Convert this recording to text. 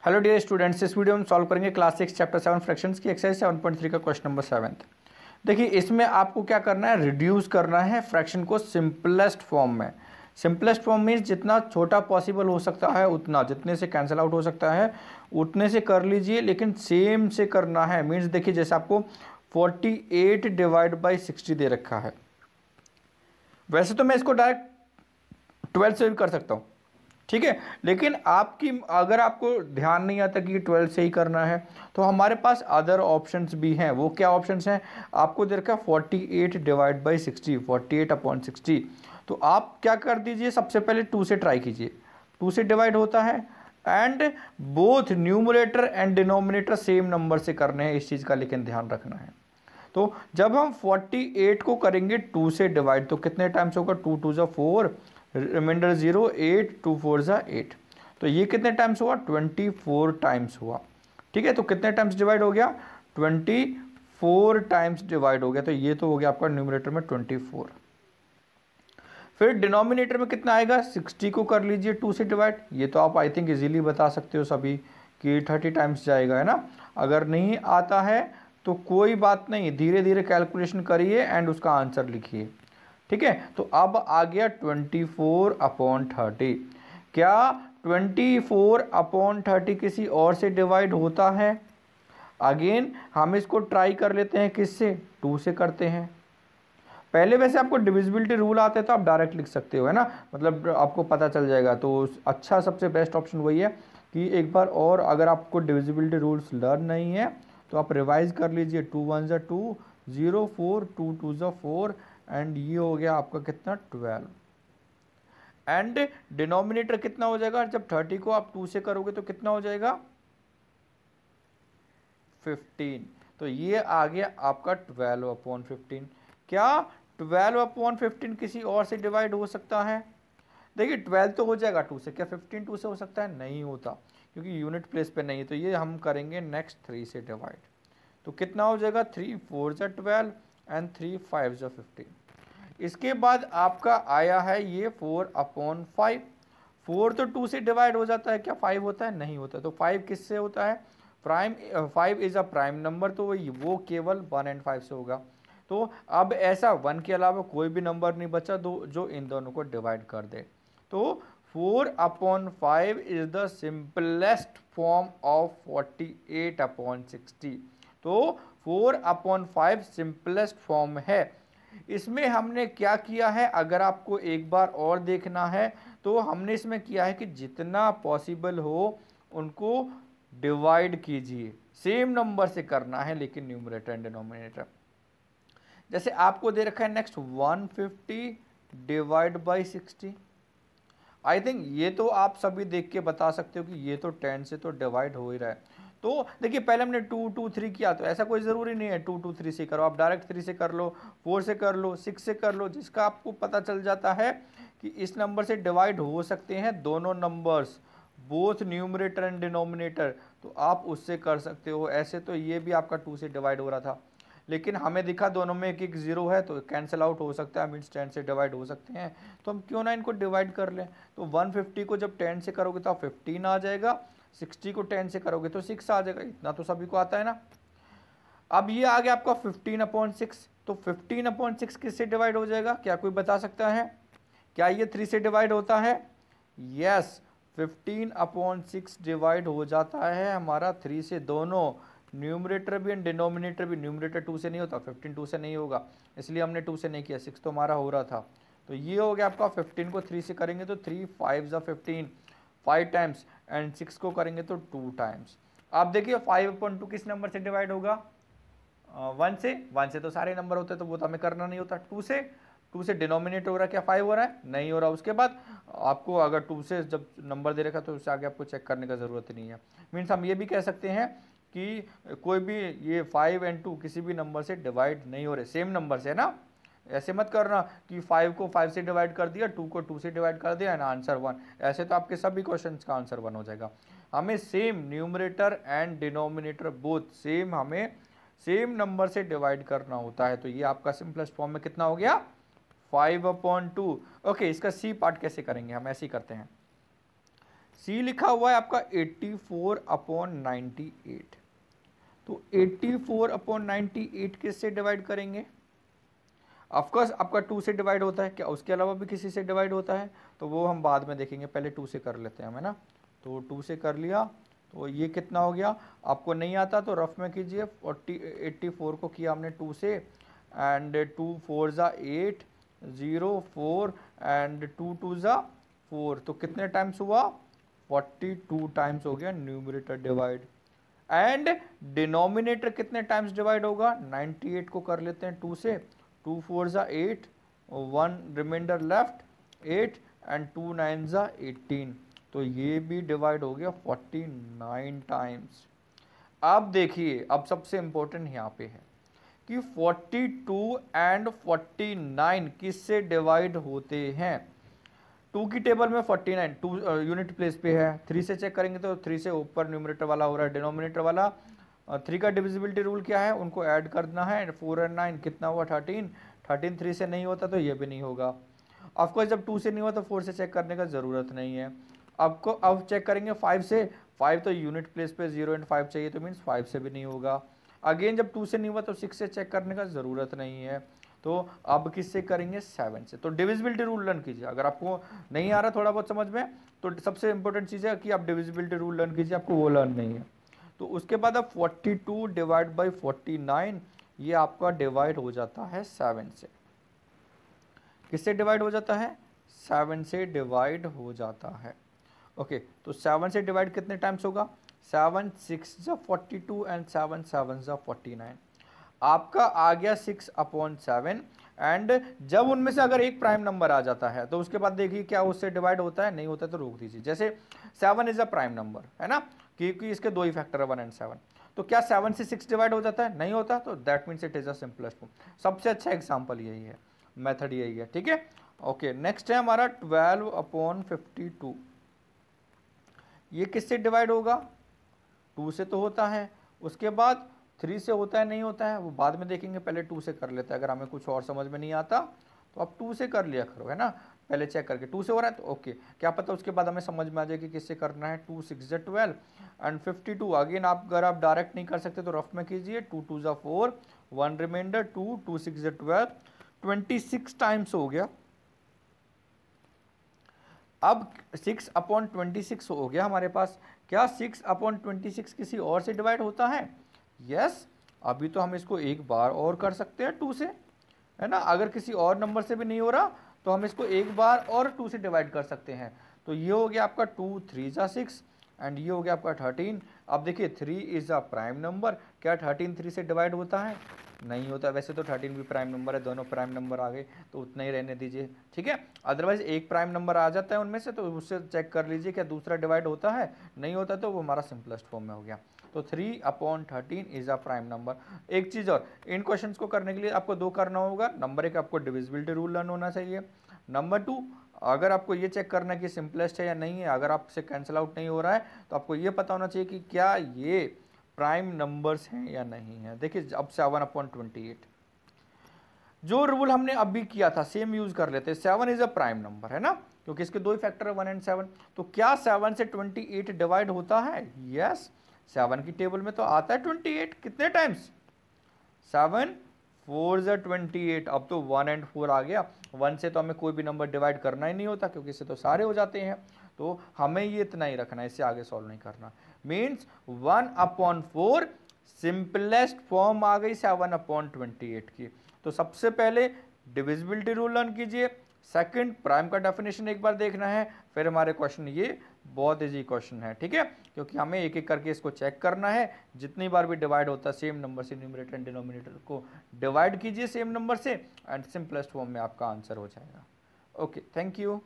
Hello dear students, इस video में solve करेंगे क्लास 6 चैप्टर 7 फ्रैक्शंस की एक्सरसाइज 7.3 का क्वेश्चन नंबर 7। देखिए, इसमें आपको क्या करना है, रिड्यूस करना है फ्रैक्शन को सिंपलेस्ट फॉर्म में। सिंपलेस्ट फॉर्म मीन्स जितना छोटा पॉसिबल हो सकता है उतना, जितने से कैंसिल आउट हो सकता है उतने से कर लीजिए, लेकिन सेम से करना है। मीन्स देखिए, जैसे आपको 48 डिवाइड बाई 60 दे रखा है, वैसे तो मैं इसको डायरेक्ट 12 से भी कर सकता हूँ, ठीक है, लेकिन अगर आपको ध्यान नहीं आता कि 12 से ही करना है तो हमारे पास अदर ऑप्शंस भी हैं। वो क्या ऑप्शंस हैं, आपको दे रखा है 48 डिवाइड बाई 60, 48 अपॉन 60। तो आप क्या कर दीजिए, सबसे पहले 2 से ट्राई कीजिए। 2 से डिवाइड होता है and both numerator and denominator same number से करने हैं, इस चीज़ का लेकिन ध्यान रखना है। तो जब हम 48 को करेंगे 2 से डिवाइड तो कितने टाइम्स होगा, 2 2 ज़ा 4, रिमाइंडर 0, 8, 2 4 ज़ा 8। तो ये कितने टाइम्स हुआ, 24 टाइम्स हुआ। ठीक है, तो कितने टाइम्स डिवाइड हो गया, 24 टाइम्स डिवाइड हो गया। तो ये तो हो गया आपका न्यूमरेटर में 24। फिर डिनोमिनेटर में कितना आएगा, 60 को कर लीजिए 2 से डिवाइड। ये तो आप आई थिंक इजीली बता सकते हो सभी कि 30 टाइम्स जाएगा, है ना। अगर नहीं आता है तो कोई बात नहीं, धीरे धीरे कैलकुलेशन करिए एंड उसका आंसर लिखिए। ठीक है, तो अब आ गया 24 अपॉन 30। क्या 24 अपॉन 30 किसी और से डिवाइड होता है? अगेन हम इसको ट्राई कर लेते हैं, किससे, 2 से करते हैं। पहले वैसे आपको डिविजिबिलिटी रूल आते हैं तो आप डायरेक्ट लिख सकते हो, है ना, मतलब आपको पता चल जाएगा। तो अच्छा, सबसे बेस्ट ऑप्शन वही है कि एक बार और अगर आपको डिविजिबिलिटी रूल्स लर्न नहीं है तो आप रिवाइज कर लीजिए। 2 1 ज़ा 2, 0 4, 2 2 ज़ा 4 एंड ये हो गया आपका कितना, 12। एंड डिनोमिनेटर कितना हो जाएगा, जब 30 को आप 2 से करोगे तो कितना हो जाएगा, 15। तो ये आ गया आपका 12 अपॉन 15। क्या 12 अपॉन 15 किसी और से डिवाइड हो सकता है? देखिए 12 तो हो जाएगा 2 से, क्या 15 2 से हो सकता है? नहीं होता, क्योंकि यूनिट प्लेस पे नहीं है। तो ये हम करेंगे नेक्स्ट 3 से डिवाइड। तो कितना हो जाएगा, 3 4 ज़ा 12 एंड 3 5 ज़ा 15। इसके बाद आपका आया है ये 4 अपॉन 5। 4 तो 2 से डिवाइड हो जाता है, क्या 5 होता है? नहीं होता। तो 5 किससे होता है, prime, 5 is a prime number, तो वो केवल 1 एंड 5 से होगा। तो अब ऐसा 1 के अलावा कोई भी नंबर नहीं बचा जो इन दोनों को डिवाइड कर दे। तो 4 upon 5 is the simplest form of 48 upon 60। तो 4 अपॉन 5 सिंपलेस्ट फॉर्म है। इसमें हमने क्या किया है, अगर आपको एक बार और देखना है तो हमने इसमें किया है कि जितना पॉसिबल हो उनको डिवाइड कीजिए, सेम नंबर से करना है, लेकिन न्यूमरेटर एंड डिनोमिनेटर। जैसे आपको दे रखा है next 150 divide by 60। I think ये तो आप सभी देख के बता सकते हो कि ये तो 10 से तो डिवाइड हो ही रहा है। तो देखिए, पहले हमने 2 2 3 किया, तो ऐसा कोई ज़रूरी नहीं है 2 2 3 से करो, आप डायरेक्ट 3 से कर लो, 4 से कर लो, 6 से कर लो, जिसका आपको पता चल जाता है कि इस नंबर से डिवाइड हो सकते हैं दोनों numbers, both numerator and denominator, तो आप उससे कर सकते हो। ऐसे तो ये भी आपका 2 से डिवाइड हो रहा था, लेकिन हमें दिखा दोनों में एक एक जीरो है तो कैंसिल आउट हो सकता है, मीन्स 10 से डिवाइड हो सकते हैं, तो हम क्यों ना इनको डिवाइड कर लें। तो 150 को जब 10 से करोगे तो आप 15 आ जाएगा, 60 को 10 से करोगे तो 6 आ जाएगा। इतना तो सभी को आता है ना। अब ये आ गया आपका 15 अपॉन 6। तो 15 अपॉन 6 किससे डिवाइड हो जाएगा, क्या कोई बता सकता है? क्या ये 3 से डिवाइड होता है? यस, 15 अपॉन 6 डिवाइड हो जाता है हमारा 3 से। दोनों न्यूमरेटर भी एंड डिनोमिनेटर भी। न्यूमरेटर 2 से नहीं होता, 15 2 से नहीं होगा, इसलिए हमने 2 से नहीं किया, 6 तो हमारा हो रहा था। तो ये हो गया आपका 15 को 3 से करेंगे तो 3 5 ज़ा 15, 5 टाइम्स, एंड 6 को करेंगे तो 2 टाइम्स। आप देखिए 5 अपॉन 2 किस नंबर से डिवाइड होगा, 1 से। 1 से तो सारे नंबर होते हैं, तो वो तो हमें करना नहीं होता। 2 से डिनोमिनेट हो रहा है, क्या 5 हो रहा है? नहीं हो रहा। उसके बाद आपको अगर 2 से जब नंबर दे रखा तो उससे आगे आपको चेक करने का ज़रूरत नहीं है। मीन्स हम ये भी कह सकते हैं कि कोई भी ये 5 एंड 2 किसी भी नंबर से डिवाइड नहीं हो रहे, सेम नंबर से, है ना। ऐसे मत करना कि 5 को 5 से डिवाइड कर दिया, 2 को 2 से डिवाइड कर दिया एंड आंसर 1। ऐसे तो आपके सभी क्वेश्चन का आंसर 1 हो जाएगा। हमें same numerator and denominator both same, हमें सेम नंबर से डिवाइड करना होता है। तो ये आपका सिंपलेस्ट फॉर्म में कितना हो गया, 5 अपॉन 2। ओके, इसका सी पार्ट कैसे करेंगे, हम ऐसे ही करते हैं। सी लिखा हुआ है आपका 84/98। तो 84/98 किससे डिवाइड करेंगे? ऑफकोर्स आपका 2 से डिवाइड होता है, क्या उसके अलावा भी किसी से डिवाइड होता है? तो वो हम बाद में देखेंगे, पहले 2 से कर लेते हैं हम, है ना। तो 2 से कर लिया, तो ये कितना हो गया? आपको नहीं आता तो रफ में कीजिए। 84 को किया हमने 2 से, एंड 2 4 ज़ा 8, 0 4 एंड 2 2 ज़ा 4, तो कितने टाइम्स हुआ? 42 टाइम्स हो गया न्यूमरेटर डिवाइड। एंड डिनोमिनेटर कितने टाइम्स डिवाइड होगा? 98 को कर लेते हैं 2 से, 2 4 ज़ा 8, 1 रिमाइंडर लेफ्ट 8 एंड 2 9 ज़ा 18, तो ये भी डिवाइड हो गया 49 टाइम्स। अब देखिए, अब सबसे इंपॉर्टेंट यहाँ पे है कि 42 एंड 49 किससे डिवाइड होते हैं? 2 की टेबल में 49 2 यूनिट प्लेस पे है, 3 से चेक करेंगे तो 3 से ऊपर न्यूमरेटर वाला हो रहा है, डिनोमिनेटर वाला 3 का डिविजिबिलिटी रूल क्या है? उनको ऐड करना है। 4 और 9 कितना हुआ? 13। 13 3 से नहीं होता तो ये भी नहीं होगा। ऑफकोर्स जब 2 से नहीं हुआ तो 4 से चेक करने का ज़रूरत नहीं है। आपको अब चेक करेंगे 5 से, 5 तो यूनिट प्लेस पे 0 एंड 5 चाहिए, तो मीन्स 5 से भी नहीं होगा। अगेन जब 2 से नहीं हुआ तो 6 से चेक करने का ज़रूरत नहीं है। तो अब किससे करेंगे? 7 से। तो डिविजिबिलिटी रूल लर्न कीजिए। अगर आपको नहीं आ रहा थोड़ा बहुत समझ में, तो सबसे इंपॉर्टेंट चीज़ है कि आप डिविजिबिलिटी रूल लर्न कीजिए, आपको वो लर्न नहीं है। तो उसके बाद अब 42 डिवाइड बाई 49, ये आपका डिवाइड हो जाता है 7 से। किससे डिवाइड हो जाता है? 7 से डिवाइड हो जाता है। ओके, तो 7 से डिवाइड कितने टाइम्स होगा? 7 6 ज़ा 42 एंड 7 7 ज़ा 49। आपका आ गया 6/7। एंड जब उनमें से अगर एक प्राइम नंबर आ जाता है तो उसके बाद देखिए क्या उससे डिवाइड होता है? नहीं होता तो रोक दीजिए। जैसे 7 इज अ प्राइम नंबर, है ना, क्योंकि इसके दो ही फैक्टर है 1 एंड 7। तो क्या 7 से 6 डिवाइड हो जाता है? नहीं होता, तो that means it is a simplest form. सबसे अच्छा एग्जाम्पल यही है, मेथड यही है, ठीक है। ओके, नेक्स्ट है हमारा 12/52। ये किससे डिवाइड होगा? 2 से तो होता है, उसके बाद 3 से होता है, नहीं होता है, वो बाद में देखेंगे, पहले 2 से कर लेते हैं। अगर हमें कुछ और समझ में नहीं आता तो आप 2 से कर लिया करो, है ना, पहले चेक करके 2 से हो रहा है तो ओके, क्या पता उसके बाद हमें समझ में आ जाए कि किससे करना है। 2 6 ज़ा 12 एंड 52। अगेन आप अगर आप डायरेक्ट नहीं कर सकते तो रफ में कीजिए। 2 2 ज़ा 4, 1 रिमाइंडर 2, 2 6 ज़ा 12, 26 टाइम्स हो गया। अब 6/26 हो गया हमारे पास। क्या 6/26 किसी और से डिवाइड होता है? यस, अभी तो हम इसको एक बार और कर सकते हैं 2 से, है ना। अगर किसी और नंबर से भी नहीं हो रहा तो हम इसको एक बार और 2 से डिवाइड कर सकते हैं। तो ये हो गया आपका 2 3 ज़ा 6 एंड ये हो गया आपका 13। अब देखिए 3 इज़ अ प्राइम नंबर, क्या 13 3 से डिवाइड होता है? नहीं होता। वैसे तो 13 भी प्राइम नंबर है, दोनों प्राइम नंबर आ गए तो उतना ही रहने दीजिए, ठीक है। अदरवाइज एक प्राइम नंबर आ जाता है उनमें से तो उससे चेक कर लीजिए क्या दूसरा डिवाइड होता है। नहीं होता तो वो हमारा सिंपलेस्ट फॉर्म में हो गया। तो 3/13 इज अ प्राइम नंबर। एक चीज़ और, इन क्वेश्चंस को करने के लिए आपको दो करना होगा। नंबर एक, आपको डिविजिबिलिटी रूल लर्न होना चाहिए। नंबर 2, अगर आपको ये चेक करना है कि सिंपलेस्ट है या नहीं है, अगर आपसे कैंसिल आउट नहीं हो रहा है तो आपको ये पता होना चाहिए कि क्या ये प्राइम नंबर्स हैं या नहीं है। देखिए अब 7/28 जो रूल हमने अभी किया था सेम यूज कर लेते हैं। 7 इज अ प्राइम नंबर, है ना, क्योंकि इसके दो ही फैक्टर है 1 एंड 7। तो क्या 7 से 28 डिवाइड होता है? यस, 7 की टेबल में तो आता है 28। कितने टाइम्स? 7 4 ज़ा 28। अब तो 1 एंड 4 आ गया। 1 से तो हमें कोई भी नंबर डिवाइड करना ही नहीं होता क्योंकि इससे तो सारे हो जाते हैं। तो हमें ये इतना ही रखना है, इससे आगे सॉल्व नहीं करना। मीन्स 1/4 सिंपलेस्ट फॉर्म आ गई 7/28 की। तो सबसे पहले डिविजिबिलिटी रूल लर्न कीजिए। सेकंड, प्राइम का डेफिनेशन एक बार देखना है। फिर हमारे क्वेश्चन, ये बहुत इजी क्वेश्चन है, ठीक है, क्योंकि हमें एक एक करके इसको चेक करना है। जितनी बार भी डिवाइड होता है सेम नंबर से न्यूमरेटर एंड डिनोमिनेटर को डिवाइड कीजिए सेम नंबर से एंड सिंपलेस्ट फॉर्म में आपका आंसर हो जाएगा। Okay, thank you.